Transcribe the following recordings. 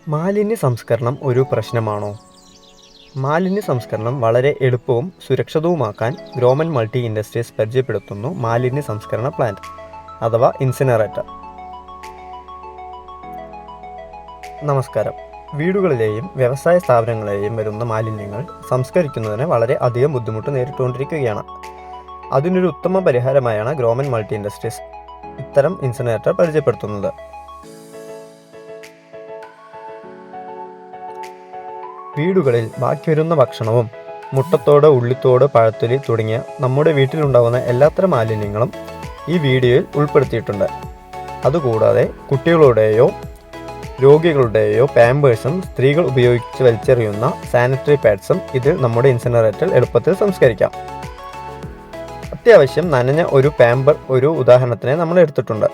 മാലിന്യ സംസ്കരണം ഒരു പ്രശ്നമാണോ? മാലിന്യ സംസ്കരണം വളരെ എളുപ്പവും സുരക്ഷിതവുമാക്കാൻ ഗ്രോമൻ മൾട്ടി ഇൻഡസ്ട്രീസ് പരിചയപ്പെടുത്തുന്നു മാലിന്യ സംസ്കരണ പ്ലാന്റ് അഥവാ ഇൻസിനറേറ്റർ. നമസ്കാരം. വീടുകളിലെയും വ്യവസായ സ്ഥാപനങ്ങളിലെയും വരുന്ന മാലിന്യങ്ങൾ സംസ്കരിക്കുന്നതിന് വളരെ അധികം ബുദ്ധിമുട്ട് നേരിട്ടുകൊണ്ടിരിക്കുകയാണ്. അതിനൊരു ഉത്തമ പരിഹാരമായാണ് ഗ്രോമൻ മൾട്ടി ഇൻഡസ്ട്രീസ് ഇത്തരം ഇൻസിനറേറ്റർ പരിചയപ്പെടുത്തുന്നത്. വീടുകളിൽ ബാക്കി വരുന്ന ഭക്ഷണവും മുട്ടത്തോട്, ഉള്ളിത്തോട്, പഴത്തൊലി തുടങ്ങിയ നമ്മുടെ വീട്ടിലുണ്ടാകുന്ന എല്ലാത്തരം മാലിന്യങ്ങളും ഈ വീഡിയോയിൽ ഉൾപ്പെടുത്തിയിട്ടുണ്ട്. അതുകൂടാതെ കുട്ടികളുടെയോ രോഗികളുടെയോ പാമ്പേഴ്സും സ്ത്രീകൾ ഉപയോഗിച്ച് വലിച്ചെറിയുന്ന സാനിറ്ററി പാഡ്സും ഇതിൽ നമ്മുടെ ഇൻസിനറേറ്ററിൽ എളുപ്പത്തിൽ സംസ്കരിക്കാം. അത്യാവശ്യം നനഞ്ഞ ഒരു പാമ്പർ ഒരു ഉദാഹരണത്തിന് നമ്മൾ എടുത്തിട്ടുണ്ട്.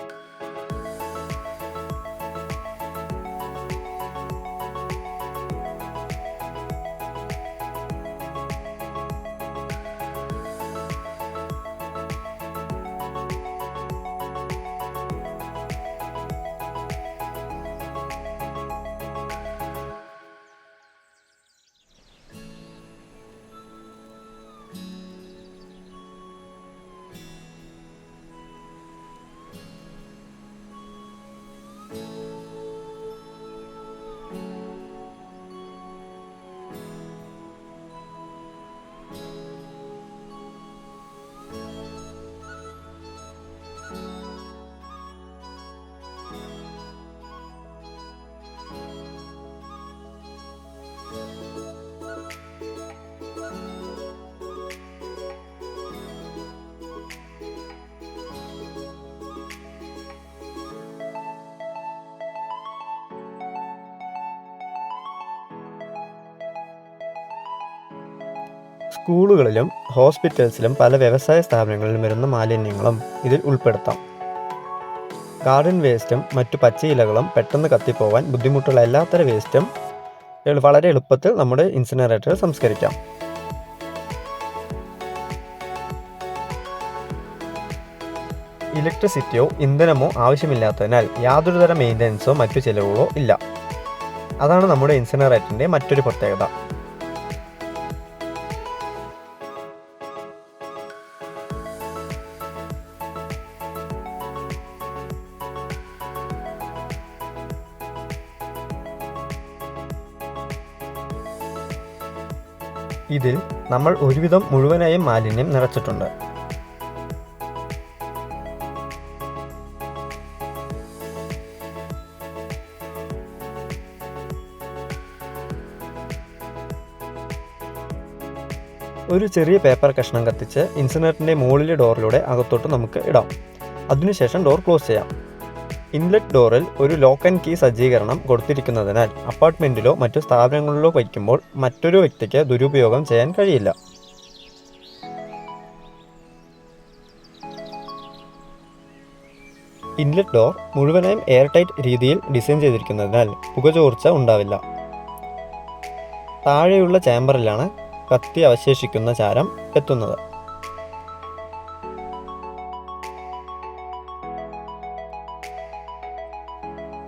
സ്കൂളുകളിലും ഹോസ്പിറ്റൽസിലും പല വ്യവസായ സ്ഥാപനങ്ങളിലും വരുന്ന മാലിന്യങ്ങളും ഇതിൽ ഉൾപ്പെടുത്താം. ഗാർഡൻ വേസ്റ്റും മറ്റു പച്ചയിലകളും പെട്ടെന്ന് കത്തിപ്പോവാൻ ബുദ്ധിമുട്ടുള്ള എല്ലാത്തരം വേസ്റ്റും വളരെ എളുപ്പത്തിൽ നമ്മുടെ ഇൻസിനറേറ്ററിൽ സംസ്കരിക്കാം. ഇലക്ട്രിസിറ്റിയോ ഇന്ധനമോ ആവശ്യമില്ലാത്തതിനാൽ യാതൊരു തരം മെയിൻ്റനൻസോ മറ്റു ചിലവുകളോ ഇല്ല. അതാണ് നമ്മുടെ ഇൻസിനറേറ്ററിൻ്റെ മറ്റൊരു പ്രത്യേകത. ഇതിൽ നമ്മൾ ഒരുവിധം മുഴുവനായും മാലിന്യം നിറച്ചിട്ടുണ്ട്. ഒരു ചെറിയ പേപ്പർ കഷ്ണം കത്തിച്ച് ഇൻസിനറേറ്ററിൻ്റെ മുകളിലെ ഡോറിലൂടെ അകത്തോട്ട് നമുക്ക് ഇടാം. അതിനുശേഷം ഡോർ ക്ലോസ് ചെയ്യാം. ഇൻലെറ്റ് ഡോറിൽ ഒരു ലോക്ക് ആൻഡ് കീ സജ്ജീകരണം കൊടുത്തിരിക്കുന്നതിനാൽ അപ്പാർട്ട്മെൻറ്റിലോ മറ്റു സ്ഥാപനങ്ങളിലോ വയ്ക്കുമ്പോൾ മറ്റൊരു വ്യക്തിക്ക് ദുരുപയോഗം ചെയ്യാൻ കഴിയില്ല. ഇൻലെറ്റ് ഡോർ മുഴുവനായും എയർ ടൈറ്റ് രീതിയിൽ ഡിസൈൻ ചെയ്തിരിക്കുന്നതിനാൽ പുകചോർച്ച ഉണ്ടാവില്ല. താഴെയുള്ള ചാമ്പറിലാണ് കത്തി അവശേഷിക്കുന്ന ചാരം എത്തുന്നത്.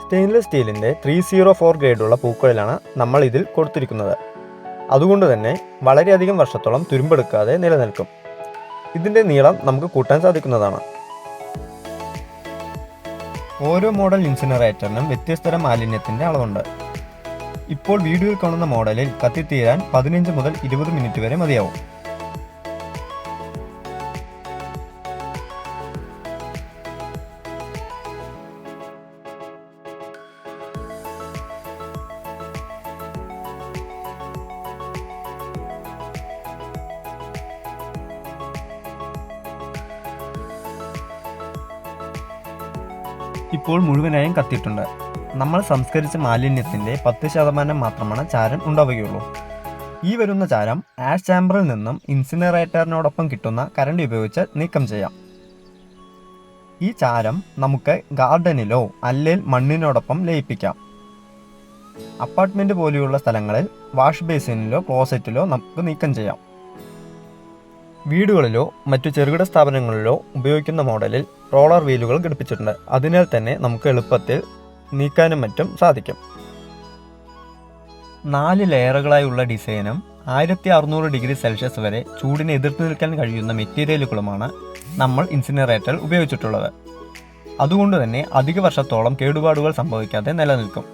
സ്റ്റെയിൻലെസ് സ്റ്റീലിൻ്റെ 304 ഗ്രേഡുള്ള പൂക്കളിലാണ് നമ്മൾ ഇതിൽ കൊടുത്തിരിക്കുന്നത്. അതുകൊണ്ട് തന്നെ വളരെയധികം വർഷത്തോളം തുരുമ്പെടുക്കാതെ നിലനിൽക്കും. ഇതിൻ്റെ നീളം നമുക്ക് കൂട്ടാൻ സാധിക്കുന്നതാണ്. ഓരോ മോഡൽ ഇൻസിനറേറ്ററിനും വ്യത്യസ്തതരം മാലിന്യത്തിൻ്റെ അളവുണ്ട്. ഇപ്പോൾ വീഡിയോയിൽ കാണുന്ന മോഡലിൽ കത്തിത്തീരാൻ 15 മുതൽ 20 മിനിറ്റ് വരെ മതിയാവും. ഇപ്പോൾ മുഴുവനായും കത്തിയിട്ടുണ്ട്. നമ്മൾ സംസ്കരിച്ച മാലിന്യത്തിൻ്റെ 10% മാത്രമാണ് ചാരം ഉണ്ടാവുകയുള്ളൂ. ഈ വരുന്ന ചാരം ആഷ് ചാമ്പറിൽ നിന്നും ഇൻസിനറേറ്ററിനോടൊപ്പം കിട്ടുന്ന കറണ്ട് ഉപയോഗിച്ച് നീക്കം ചെയ്യാം. ഈ ചാരം നമുക്ക് ഗാർഡനിലോ അല്ലെങ്കിൽ മണ്ണിനോടൊപ്പം ലയിപ്പിക്കാം. അപ്പാർട്ട്മെൻറ്റ് പോലെയുള്ള സ്ഥലങ്ങളിൽ വാഷ് ബേസിനിലോ ക്ലോസറ്റിലോ നമുക്ക് നീക്കം ചെയ്യാം. വീടുകളിലോ മറ്റു ചെറുകിട സ്ഥാപനങ്ങളിലോ ഉപയോഗിക്കുന്ന മോഡലിൽ റോളർ വീലുകൾ ഘടിപ്പിച്ചിട്ടുണ്ട്. അതിനാൽ തന്നെ നമുക്ക് എളുപ്പത്തിൽ നീക്കാനും മറ്റും സാധിക്കും. 4 ലെയറുകളായുള്ള ഡിസൈനും 1600 ഡിഗ്രി സെൽഷ്യസ് വരെ ചൂടിനെ എതിർത്ത് നിൽക്കാൻ കഴിയുന്ന മെറ്റീരിയലുകളുമാണ് നമ്മൾ ഇൻസിനറേറ്ററിൽ ഉപയോഗിച്ചിട്ടുള്ളത്. അതുകൊണ്ട് തന്നെ അധിക വർഷത്തോളം കേടുപാടുകൾ സംഭവിക്കാതെ നിലനിൽക്കും.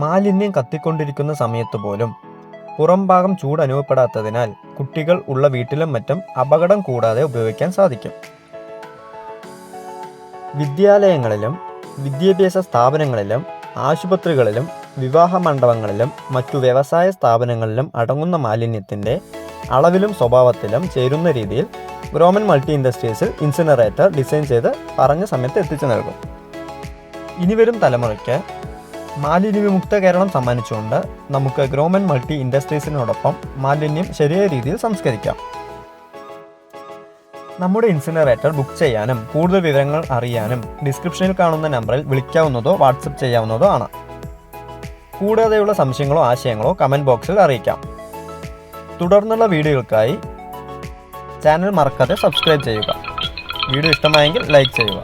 മാലിന്യം കത്തിക്കൊണ്ടിരിക്കുന്ന സമയത്ത് പോലും പുറം ഭാഗം ചൂട് അനുഭവപ്പെടാത്തതിനാൽ കുട്ടികൾ ഉള്ള വീട്ടിലും മറ്റും അപകടം കൂടാതെ ഉപയോഗിക്കാൻ സാധിക്കും. വിദ്യാലയങ്ങളിലും വിദ്യാഭ്യാസ സ്ഥാപനങ്ങളിലും ആശുപത്രികളിലും വിവാഹ മണ്ഡപങ്ങളിലും മറ്റു വ്യവസായ സ്ഥാപനങ്ങളിലും അടങ്ങുന്ന മാലിന്യത്തിൻ്റെ അളവിലും സ്വഭാവത്തിലും ചേരുന്ന രീതിയിൽ ഗ്രോമൻ മൾട്ടി ഇൻഡസ്ട്രീസിൽ ഇൻസിനറേറ്റർ ഡിസൈൻ ചെയ്ത് പറഞ്ഞ സമയത്ത് എത്തിച്ചു നൽകും. ഇനി വരും തലമുറയ്ക്ക് മാലിന്യവിമുക്ത കേരളം സമ്മാനിച്ചുകൊണ്ട് നമുക്ക് ഗ്രോമൻ മൾട്ടി ഇൻഡസ്ട്രീസിനോടൊപ്പം മാലിന്യം ശരിയായ രീതിയിൽ സംസ്കരിക്കാം. നമ്മുടെ ഇൻസിനറേറ്റർ ബുക്ക് ചെയ്യാനും കൂടുതൽ വിവരങ്ങൾ അറിയാനും ഡിസ്ക്രിപ്ഷനിൽ കാണുന്ന നമ്പറിൽ വിളിക്കാവുന്നതോ വാട്സപ്പ് ചെയ്യാവുന്നതോ ആണ്. കൂടാതെയുള്ള സംശയങ്ങളോ ആശയങ്ങളോ കമൻറ്റ് ബോക്സിൽ അറിയിക്കാം. തുടർന്നുള്ള വീഡിയോകൾക്കായി ചാനൽ മറക്കാതെ സബ്സ്ക്രൈബ് ചെയ്യുക. വീഡിയോ ഇഷ്ടമായെങ്കിൽ ലൈക്ക് ചെയ്യുക.